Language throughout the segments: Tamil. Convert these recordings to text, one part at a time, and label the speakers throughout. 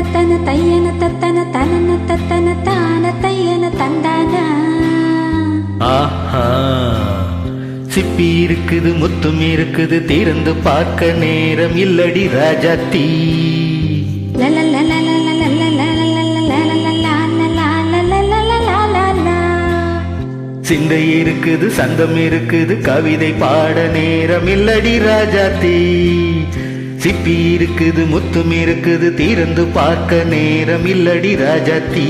Speaker 1: தத்தன தையன தத்தன தனன தத்தன தான தையன தந்தானா.
Speaker 2: ஆஹா, சிப்பி இருக்குது முத்தும் இருக்குது திறந்து பார்க்க நேரம் இல்லடி ராஜாத்தி. சிந்தை இருக்குது சந்தம் இருக்குது கவிதை பாட நேரம் இல்லடி ராஜாத்தி. சிப்பி இருக்குது முத்தும் இருக்குது திறந்து பார்க்க நேரம் இல்லடி ராஜாத்தி.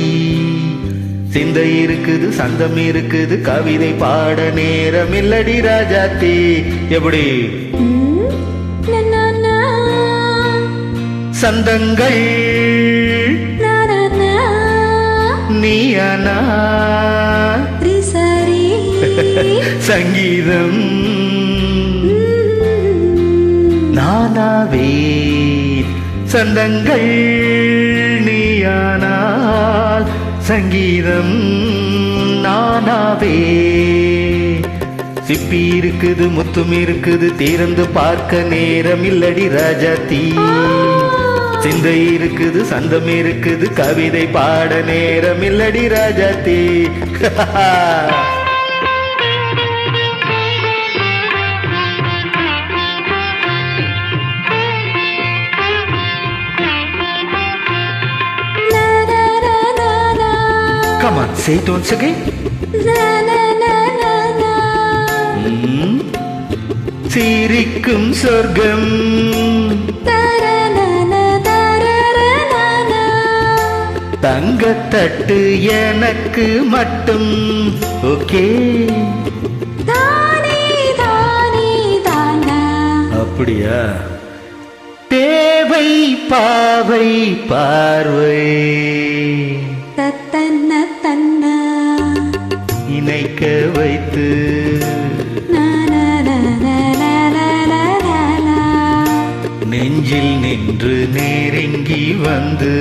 Speaker 2: சிந்தை இருக்குது சந்தம் இருக்குது கவிதை பாட நேரம் இல்லடி ராஜாத்தி. எப்படி சந்தங்கள் நீயானா சங்கீதம் நானாவே. சந்தங்கள் நீயானால் சங்கீதம் நானாவே. சிப்பி இருக்குது முத்தும் இருக்குது திறந்து பார்க்க நேரம் இல்லடி ராஜாத்தி. சிந்தை இருக்குது சந்தம் இருக்குது கவிதை பாட நேரம் இல்லடி Rajathi. Come on, say it once again. சிரிக்கும் சொர்க்கம் தங்கத்தட்டு எனக்கு மட்டும். ஓகே, அப்படியா? தேவை பாவை பார்வை
Speaker 1: தத்தன்ன தன்ன
Speaker 2: இணைக்க வைத்து நெஞ்சில் நின்று நெருங்கி வந்து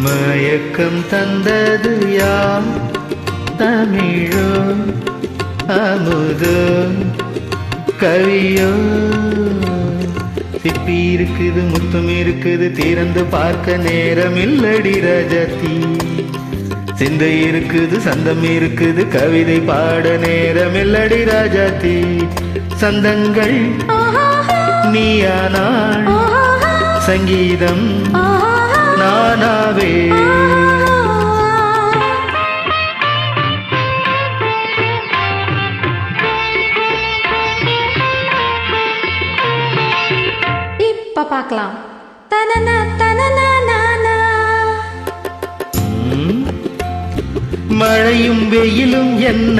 Speaker 2: மயக்கம் தந்தது யாம் தமிழோ அமுதோ கவியோ. சிப்பி இருக்குது முத்தும் இருக்குது திறந்து பார்க்க நேரம் இல்லடி ராஜாத்தி. சிந்தை இருக்குது சந்தம் இருக்குது கவிதை பாட நேரம் இல்லடி ராஜாத்தி. சந்தங்கள் நீயானாள் சங்கீதம் நானாவே.
Speaker 1: இப்ப பார்க்கலாம். தனனா தனனா நானா.
Speaker 2: மழையும் வெயிலும் என்ன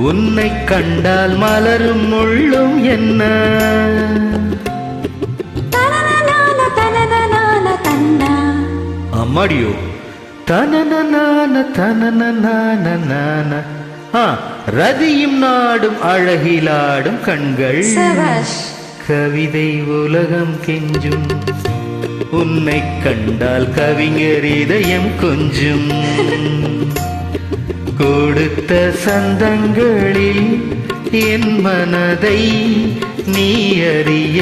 Speaker 2: உன்னை கண்டால் மலரும் முள்ளும் என்ன. அம்மாடியோ தனன தனன. ரதியும் நாடும் அழகிலாடும் கண்கள் கவிதை உலகம் கெஞ்சும். உன்னை கண்டால் கவிஞர் இதயம் கொஞ்சும். கொடுத்த சந்தங்களில் என் மனதை நீ அறிய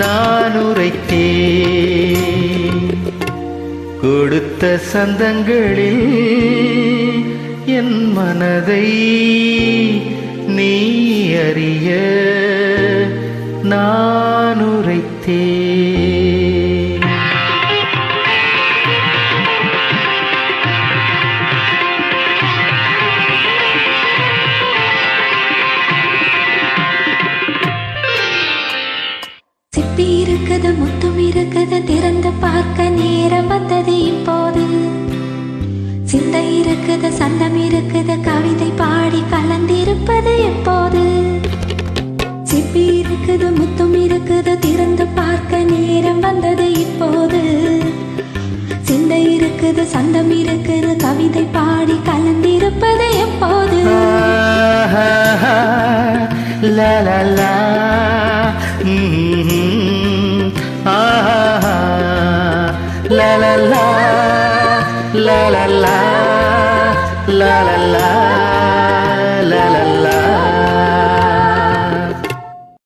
Speaker 2: நான் உரைத்தேன். கொடுத்த சந்தங்களில் என் மனதை நீ அறிய நான் உரைத்தேன்.
Speaker 1: சிப்பி இருக்குது முத்தும் இருக்குது திறந்து பார்க்க நேரம் வந்தது இப்போது. சிந்தை இருக்குது சந்தம் இருக்குது கவிதை பாடி கலந்திருப்பது எப்போது. சிப்பி இருக்குது முத்தும் இருக்குது திறந்து பார்க்க நேரம் வந்தது இப்போது. சிந்தை இருக்குது சந்தம் இருக்குது கவிதை பாடி கலந்திருப்பது எப்போது.
Speaker 2: la la la. லா லா லா லா லா லா